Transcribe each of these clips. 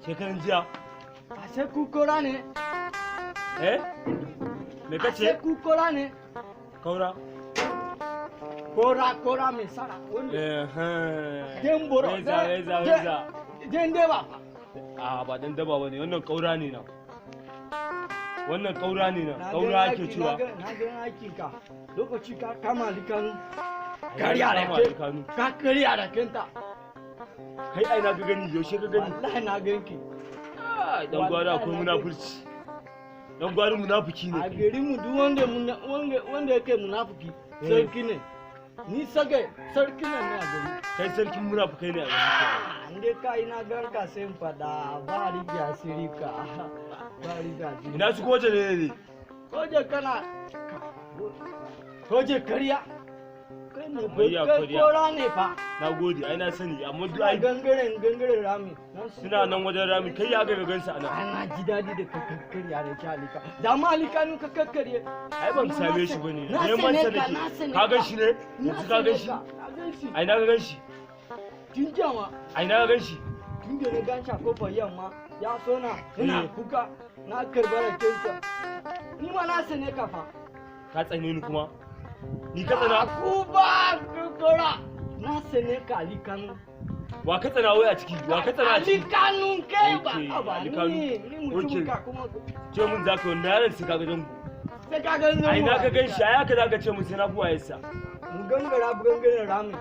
Shekaran jiya. Ashe kukura ne. Me kace? Ashe kukura ne. Kaura. Kora mai sara. Demboro. Reza. Dendeba. Ba dendeba bane, wannan kaura ne na. Wannan kaura ne na. Kaura ake cewa. Na ga aikin ka. Lokaci ka kama likanu. Kariya da kai. Ka kariya da kanta. Kai ai na ga gani, yaushe ka gani? Wallahi na ganki. Dan gwari akwai munafurci. Dan gwari munafiki ne. A garin mu duk wanda yake munafiki sarki ne. Ni sage sarki ne a gari. Kai sarkin munafikai ne a gari. Inde kai na ganka sai fada ba riga sirika. Ba riga. Ina su koje ne? Koje kana koje kariya. Kora ne fa. Na gode, ai na sani, amma duk ai gangaren rami. Suna nan wajen rami, kai ya ga gansu anan. Ana ji dadi da kakkarya da kyalika. Da ma alika ka kakkarye. Ai ban same shi bane. Neman sa nake. Ka gan shi ne? Yanzu ka gan shi? Ai na ga gan shi. Tun jama. Ai na ga gan shi. Tun da na gan shi a kofar yamma, ya so na ina kuka na karbar kinsa. Ni ma na sane ka fa. Ka tsane ni kuma. Ni ka tsana? Kuba kukura na sene ka alikanu. Wa ka tsana wai a ciki? Wa ka tsana a ciki? Alikanu kai ba. Alikanu. Ni mutum ka kuma. Ce mun zaka wanda yaran su kaga dangu. Sai ka ga ai na ka gan shi ai aka zaka ce mun sai na buwa yassa. Mu gangaren rami.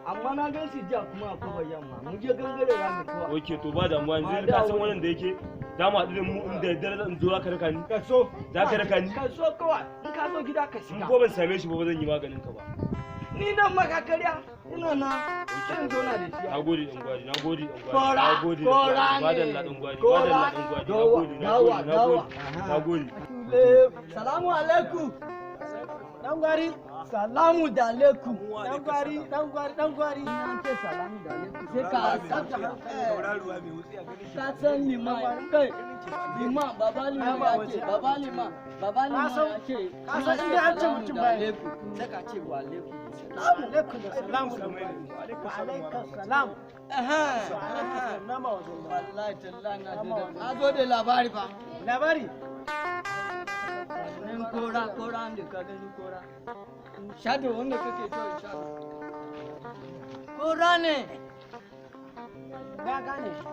Amma na gan shi jiya kuma a kofar yamma. Mu je gangaren rami kuwa. Okay to ba damuwa yanzu ka san wannan da yake za mu haɗu da mu inda dare zan zo ka raka ni. Ka so. Za ka raka ni? Ka so kawai. In ka zo gida ka shiga. Ko ban same shi ba zan yi maganin ka ba. Ni dan maka karya ina na zan zo na da shi. Nagode dan gwari, nagode dan gwari. Kora. Madalla dan gwari, madalla dan gwari. Nagode. Salamu alaikum. Dan gwari. Salamu da alaikum. Dan gwari. Ina ce salamu da alaikum. Sai ka sauraruwa mai wuce a gani. Ka san liman kai. Liman baba liman ya ce baba liman ya ce. Ka san inda an ce mutum ba alaikum. Sai ka ce wa alaikum. Alaikum da salamu alaikum salam. Wallahi tallahi na zo da labari fa. Labari? Kora da ka gani kora. Shadow wanda kake so shadow. Kora ne. Ga gane shi.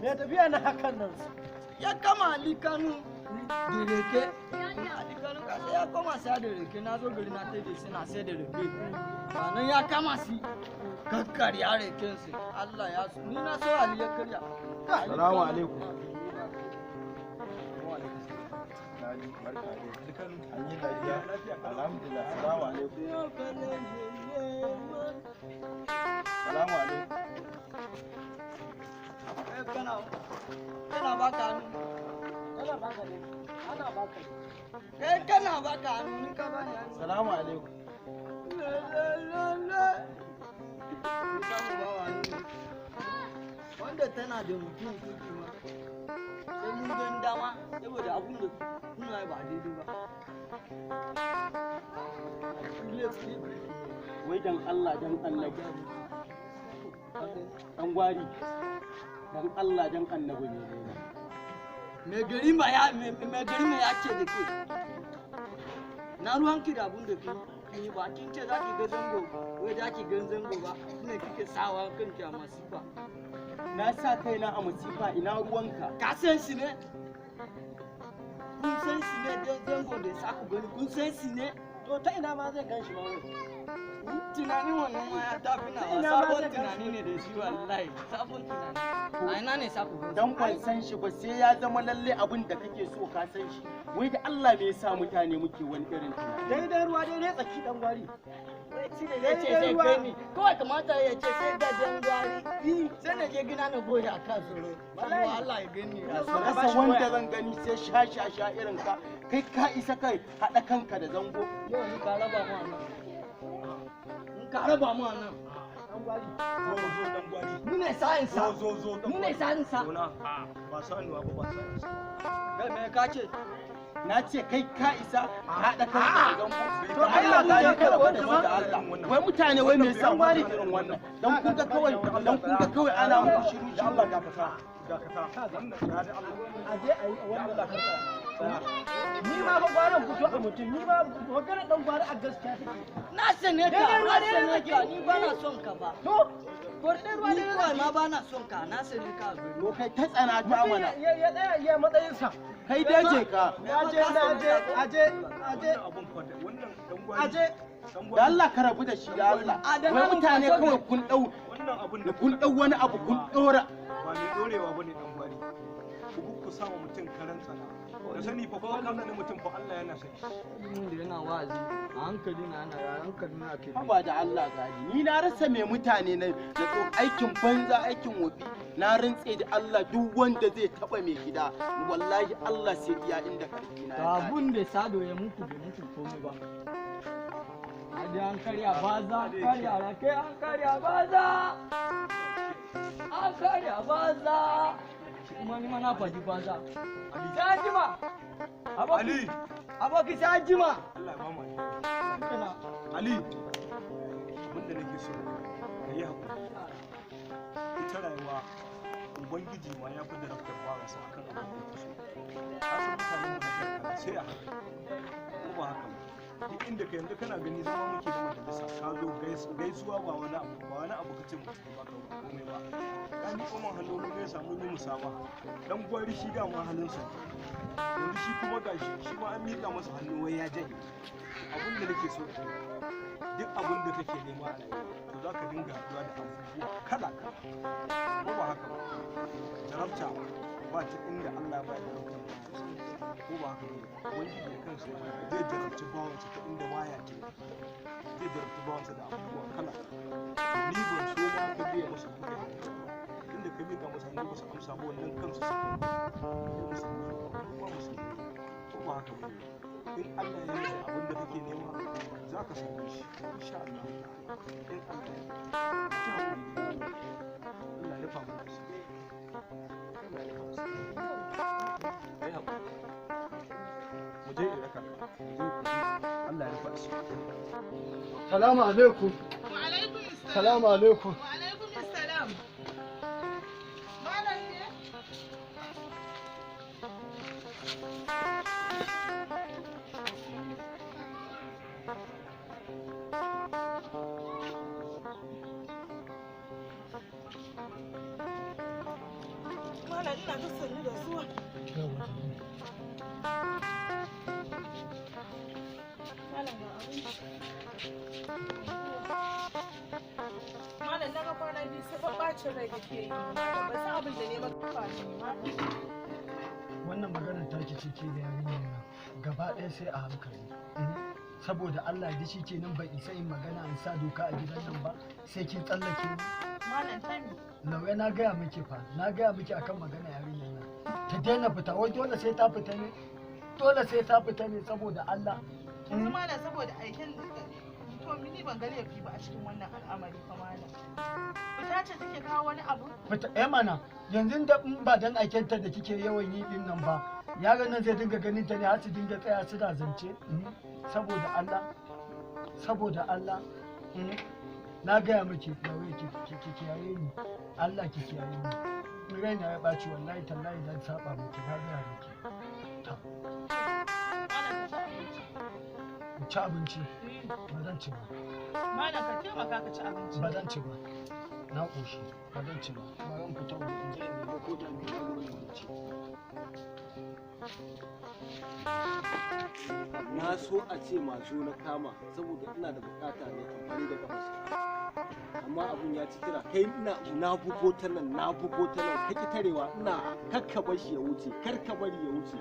Me tafiya na hakan nan. Ya kama alikanu da reke. Alikanu ka sai ya koma sai da reke na zo gari na tai da shi na sai da reke. Sanan ya kama shi kakkarya reken su. Allah ya su. Ni na so Ali ya karya. Assalamu alaikum. Alhamdulillah. Assalamu alaikum. Assalamu alaikum. Kana baka hannu. Kai kana baka hannu ni ka bani hannu. Assalamu alaikum. tana da mutum kirki ma sai mun gan dama saboda abun da kuna yi ba daidai ba wai dan Allah dan annabi dan gwari dan Allah dan annabi ne mai gari mai ya ce da ke na ruwanki da abun da ki ba kin ce za ki ga zango wai za ki gan zango ba shine kike sawa kanki a masifa na sa kaina a masifa ina ruwanka ka san shi ne kun san shi ne dan zango da sa ku gani kun san shi ne to ta ina ma zai gan shi ma wai tunanin wannan ma ya tafi na sabon tunani ne da shi wallahi sabon tunani a ina ne sa ku gani dan ban san shi ba sai ya zama lalle abin da kake so ka san shi wai da Allah me yasa mutane muke wani irin tunani daidai ruwa daidai tsaki dan gwari ya ce sai gani kawai kamata ya ce sai da dan gwari sai na je gina na goya a kan tsoro wallahi Allah ya gani rasa wanda zan gani sai sha irin ka kai ka isa kai haɗa kanka da zango yau ni ka raba mu nan in ka raba mu nan dan gwari zo dan gwari ni ne sa'in sa zo ni ne sa'in sa ba sanuwa ba sa'in sa kai me ka ce na ce kai ka isa haɗa kanka da zango to Allah ta yi ka rabu da Allah wai mutane wai me yasa wani irin wannan dan kun ga kawai ana muku shiru shi Allah dakata wannan ya da Allah aje ayi wannan dakata ni ma fa gwaran fito a mutum ni ba magana dan gwara a gaskiya take na sane ka ni ba na son ka ba to gordin ruwa ne kawai ma ba na son ka na sane ka to kai ta tsana ta mana ya tsaya ya matsayin sa kai dai je ka aje da Allah ka rabu da shi da Allah wai mutane kawai kun dau wani abu kun dora ba mai dorewa bane dan gwari ku sa wa mutum karan tsana da sani fa ko kan nan mutum fa Allah yana sani da yana wazi a hankali na ke ba da Allah gani ni na rasa me mutane na aikin banza aikin wofi na rantse da Allah duk wanda zai taba mai gida wallahi Allah sai iya inda karfi na abun da sado ya mutu bai mutu komai ba hadi an karya baza karya rake an karya baza kuma ni ma na faɗi baza sai jima Ali aboki sai jima Allah ya ba mu Ali abinda nake so ka yi hakuri ita rayuwa ubangiji ma ya fi da raftar fara sa akan abin da so ka san mutanen mu da sai a ko ba haka duk inda ka yanzu kana gani zama muke da majalisa ka zo gaisuwa ba wani abu ka ce mutum ba ka komai ba ka ni kuma hannu mun gaisa mun yi musaba dan gwari shi da ma hannunsa yanzu shi kuma gashi shi ma an miƙa masa hannu wai ya janye abin da nake so duk abin da kake nema a rayuwa to za ka dinga haɗuwa da abubuwa kala ko ba haka ba jarabta ba ta inda Allah ba ya jarabta ko ba haka ba wani da kansa zai jarabci bawansa ta inda waya ce zai jarabci bawansa da abubuwa kala ni ban so ma ka biya masa kuɗi inda ka miƙa masa hannu ba su amsa ba wannan kansu su ko ba haka ba in Allah ya yi abin da kake nema za ka same shi insha Allah in Allah ya Allah ya famu da shi mu je iraka Allah ya faɗi salamu alaikum wa alaikum assalam salamu alaikum wa alaikum assalam malam ne malam ina ta sanni da zuwa malam ga abinci malam na ga kwana biyu sai ba bacin rai da ke yi malam ba san abin da ne ba kafa ne malam wannan maganar ta ce da yarinyar nan gaba ɗaya sai a hankali saboda Allah da shi kenan bai isa yin magana in sa doka a gidan nan ba sai kin tsallake ni malam tani lauya na gaya miki fa na gaya miki akan magana yarinyar nan ta daina fita wai dole sai ta fita ne saboda Allah yanzu malam saboda aikin to mini ban ga laifi ba a cikin wannan al'amari fa malam fita ce take kawo wani abu? Bata mana yanzu da in ba dan aikenta da kike yawan yi din nan ba yaron nan zai dinga ganin ta ne har su dinga tsaya su da zance saboda Allah na gaya miki kawai ki kiyaye ni Allah ki kiyaye ni raina ya ɓaci wallahi tallahi dan saba miki na gaya miki ta ci abinci ba zan ci ba Malam ka taimaka ka ci abinci. ba zan ci ba na ƙoshi ba zan ci ba ba zan fita waje in je in nemi ko da ni da ci na so a ce masu na kama saboda ina da bukata ne amfani da gabas amma abun ya ci tira kai na bugo ta nan kake tarewa ina kakka bar shi ya wuce karka bari ya wuce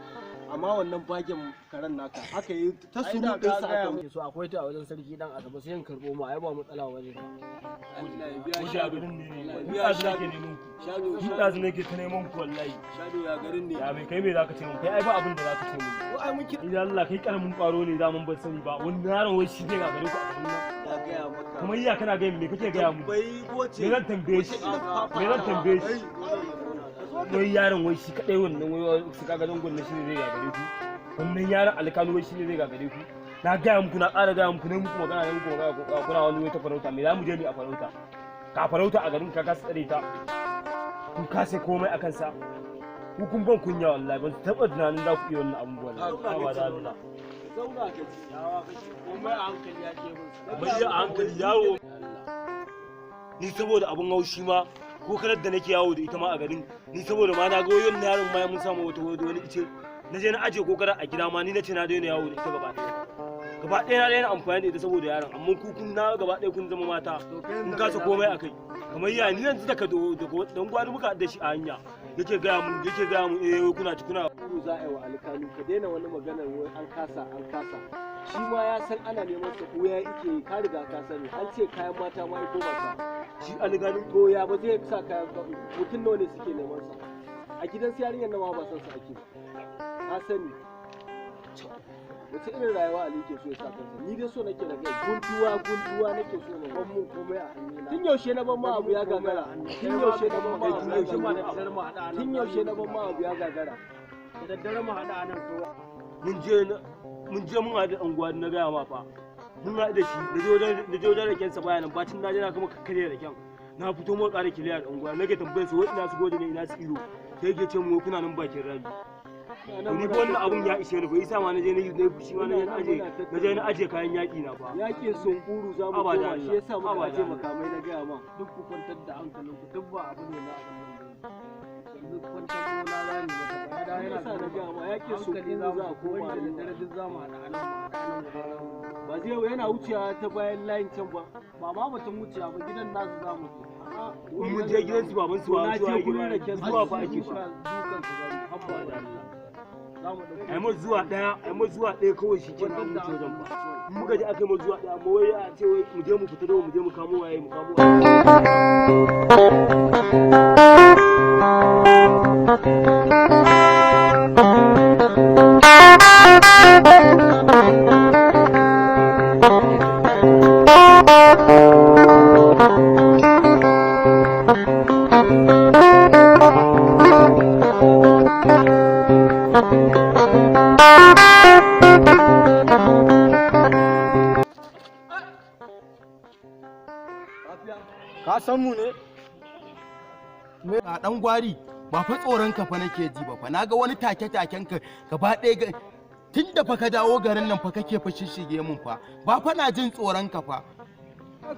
amma wannan bagen karen naka haka yi ta suru din sa aka so akwai ta a wajen sarki dan asaba sai in karbo ma ai ba matsala waje ka Allah ya biya shi abin ne ya shi nake neman ku shi da nake ta neman ku wallahi shado ya garin ne ya bai kai me zaka ce mun kai ai ba abin da zaka ce mun ko ai mun idan Allah kai karamin kwaro ne zaman ban sani ba wani yaron wai shi ne ga gare ku a garin nan ya ga ya maka kamar iya kana ga me kake ga mu bai goce me zan tambaye shi wai yaron wai shi kadai wannan wai su kaga zangon na shi ne zai gagare ku wannan yaron alkanu wai shi ne zai gagare ku na gaya muku na ƙara gaya muku ne muku magana kuna wani wai ta farauta me za mu je mu a farauta ka farauta a garin ka kasa tsare ta kun kasa komai akan sa ku kun ban kunya wallahi ban taɓa tunanin za ku iya wannan abubuwan ba da Allah zauna ka ci yawa kake komai a hankali ya ke mun bai a hankali yawo ni saboda abun haushi ma ko kalar da nake yawo da ita ma a garin ni saboda ma na ga wayon yaron ma mun samu wani ice na je na aje kokara a gida ma ni na ce na daina yawo da ita gaba ɗaya na daina amfani da ita saboda yaron amma ku kun na gaba ɗaya kun zama mata kun kasa komai akai kamar ya ni yanzu daga dan gwari muka da shi a hanya yake gaya mun kuna kuru za a yi wa alkali ka daina wani maganar wai an kasa shi ma ya san ana neman sa ko ya yake ka riga ka sani an ce kayan mata ma ko mata shi alkali to ya ba zai sa kayan mutum nawa ne suke neman sa a gidan yarinyar nan ma ba san sa ake ka sani wace irin rayuwa Ali ke so ya sa kansa ni dai so nake na ga gunduwa nake so na ban mun komai a hannuna tun yaushe na ban ma abu ya gagara tun yaushe na ban ma abu ya gagara da daddare mu hada nan to mun je mun haɗu unguwa na gaya ma fa mun haɗu da shi da je wajen rakensa bayanan bacin na je na kuma kakkare raken na fito mun ƙara kiliya da unguwa nake tambayar su wai ina su gode ne ina su iro sai yake ce mu kuna nan bakin rami ni ko wannan abun ya ishe ni fa isa ma na je na fushi ma na aje kayan yaƙi na fa yaƙin sunkuru za mu koma shi yasa muka aje makamai na gaya ma duk ku kwantar da hankalinku duk ba abu ne na abin nan yanzu kwantar bola rani wata da yana yasa na gaya ma yaƙin sunkuru za a koma da dare duk za mu haɗa anan ba zai yana wucewa ta bayan layin can ba ba ma mutum wuciya ba gidan nasu za mu mun je gidan su baban su ba zuwa fa ake dukan su gari habba da Allah zuwa ɗaya kawai shi ke nan mutu wajen ba muka ji aka yi zuwa ɗaya amma wai a ce wai mu je mu fita da mu je mu kamo waye ka san mu ne a dan gwari ba fa tsoron ka fa nake ji ba fa naga wani take-taken ka gaba ɗaya tunda fa ka dawo garin nan fa kake fa shishige mun fa ba fa na jin tsoron ka fa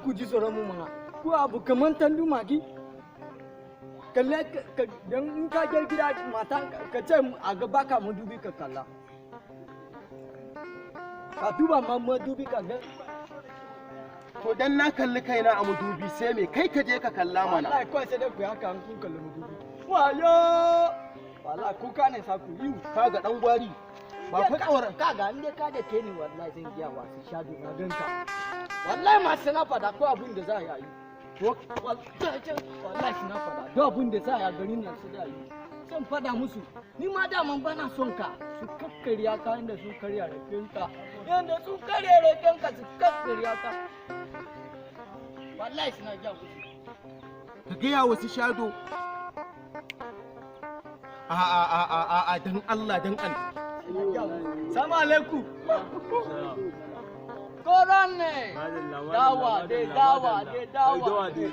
ku ji tsoron mu mana ku abu kaman tandu magi kalle dan in ka je gida mata ka ce a ga baka madubi ka kalla ka duba ma madubi ka ga to dan na kalli kaina a madubi sai me kai ka je ka kalla mana wallahi kawai sai dai ku haka an kun kalli madubi wayo wallahi ku ka ne sa ku yi kaga dan gwari ba fa tsoron kaga in dai ka da ke ni wallahi zan giya wasu shadu na ganka wallahi ma sai na fada ko abin da za a yi to wallahi na fada duk abin da za a yi garin nan su da yi zan fada musu ni ma daman bana son ka su kakkarya ka inda su karya rafinka yanda su karya rafinka su kakkarya ka wallahi suna ja musu ka gaya wasu shado a dan Allah dan Allah. Salamu alaikum. Koran ne. Dawa dai dawa.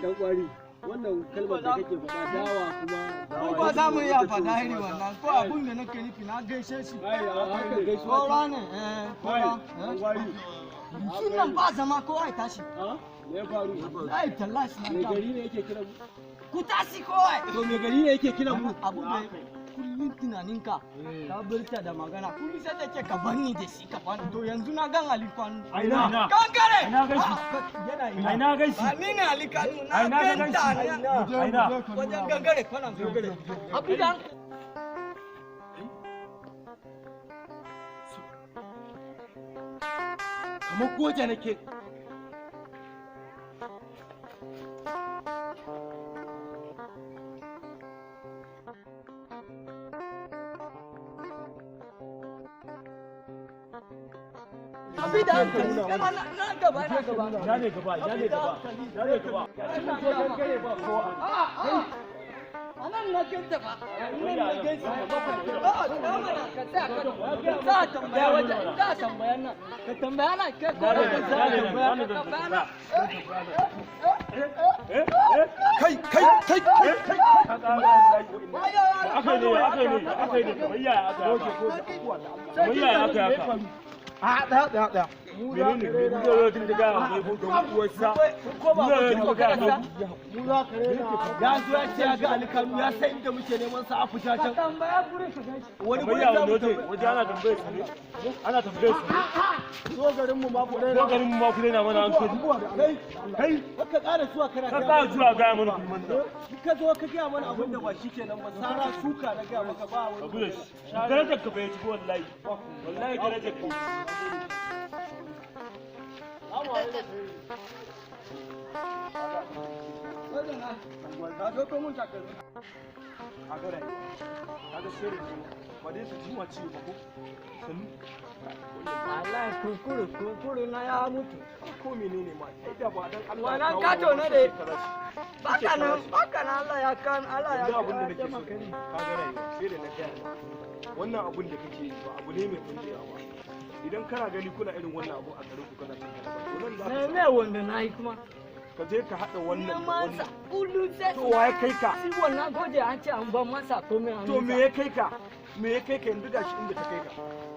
Dan kwari wannan kalmar da kake faɗa dawa kuma Ko ba za mu iya faɗa iri wannan ko abun da nake nufi na gaishe shi. Koran ne. Koran. Sunan ba zama kowa ya tashi. me ya faru Ai tallashi na. me gari ne yake kira Ku tashi kowa. to me gari ne yake kira mu Abu da kullum tunaninka ka burta da magana kullum sai da ke ka bani da shi ka bani to yanzu na gan alikanu Aina. kankare Aina gan shi. yana ina Aina gan shi. ba ni ne alikanu na Aina gan ganta shi. Aina. wajen gangare kwanan gangare abidan kamar goje nake abidan kana na gaba na gaba Ina ne gaba, ina ne gaba, ina ne gaba. Cikin ko gangare ba kowa. anan na ganta ba nan na ganta za a tambaya wajen za a tambaya nan ka tambaya nan ke ko da za a tambaya ka tambaya nan kai Aka ne, kamar yaya aka yaka. Kamar yaya aka yaka. ɗaya Menene ne da yau da ga mai hoton uwarsa. ko ba Yau ko da ga ka mu za ka rena ya zo ya ce ya ga alikanu ya san inda muke neman sa a fita can tambaya gurin ka gaishe wani kamar gurin yaya za mu waje waje ana tambayar su ne. Ana tambayar su ne. zo garin mu ma ku Ko rena garin mu ma ku daina mana hankali. kai Kai, ka ƙara zuwa kana ka gaya ka mana. zuwa ga mana kulman nan. ka zo ka gaya mana abin da ba shi kenan ba sara suka na gaya maka ba wani Abu da shi. Darajar ka bai ci wallahi. Wallahi darajar ka. ka zo ko mun takalmi kaga rai kaga sirri ba dai su ji ma ciwo ba ko sannu wallahi kurkuru na ya mutu ko menene ma ai da ba dan Allah wannan kato na da baka nan Allah ya kan Allah ya yanzu abin da nake kan so kaga rai sai da na gaya ma wannan abin da kake yi ba abu ne mai kungiya ba idan kana gani kuna irin wannan abu a garin ku kana cin kalaba to nan za ka me wanda nayi kuma ka je ka hada wannan da masa wannan kullum sai to waye kai ka shi wannan gode an ce an ban masa komai an to me ya kai ka me ya kai ka yanzu gashi inda ta kai ka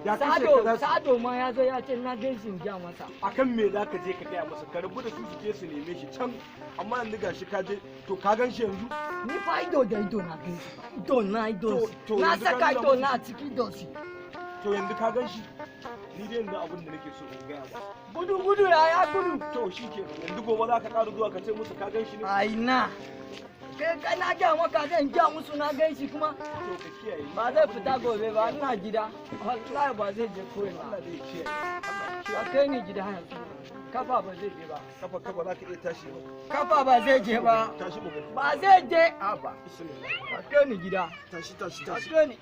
ya kai shekara sado ma ya zo ya ce na gaishe ja masa akan me za ka je ka gaya masa ka rabu da su su je su neme shi can amma yanzu gashi ka je to ka gan shi yanzu ni fa ido da ido na gaishe ido na ido To na yanzu ka saka nuna ido musu na a ciki dosi to yanzu ka gan shi ni dai yanzu abin da nake so in gaya ba gudu ya gudu to shi ke yanzu gobe za ka ƙara zuwa ka ce musu ka gan shi ne ai na kai na gaya maka zan gaya musu na gaishe kuma to ka kiyaye ba zai fita gobe ba ina gida wallahi ba zai je koyi ba Allah zai kiyaye Allah ka kai ni gida yanzu kafa ba zai je ba kafa kafa za ka iya tashi ba kafa ba zai je ba tashi mu gani ba zai je a ba bismillah ka kai ni gida tashi tashi ka tashi kai ni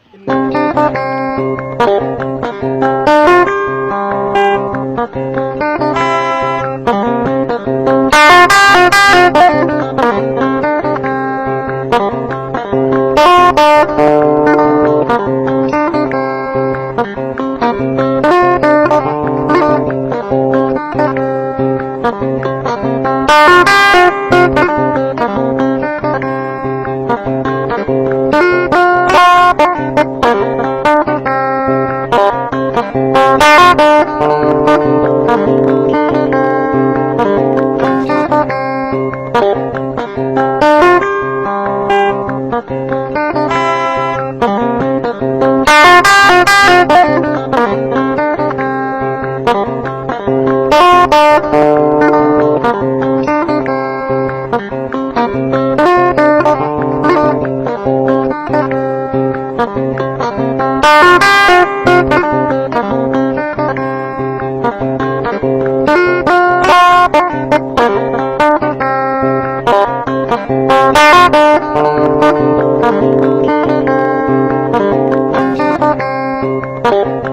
Thank you.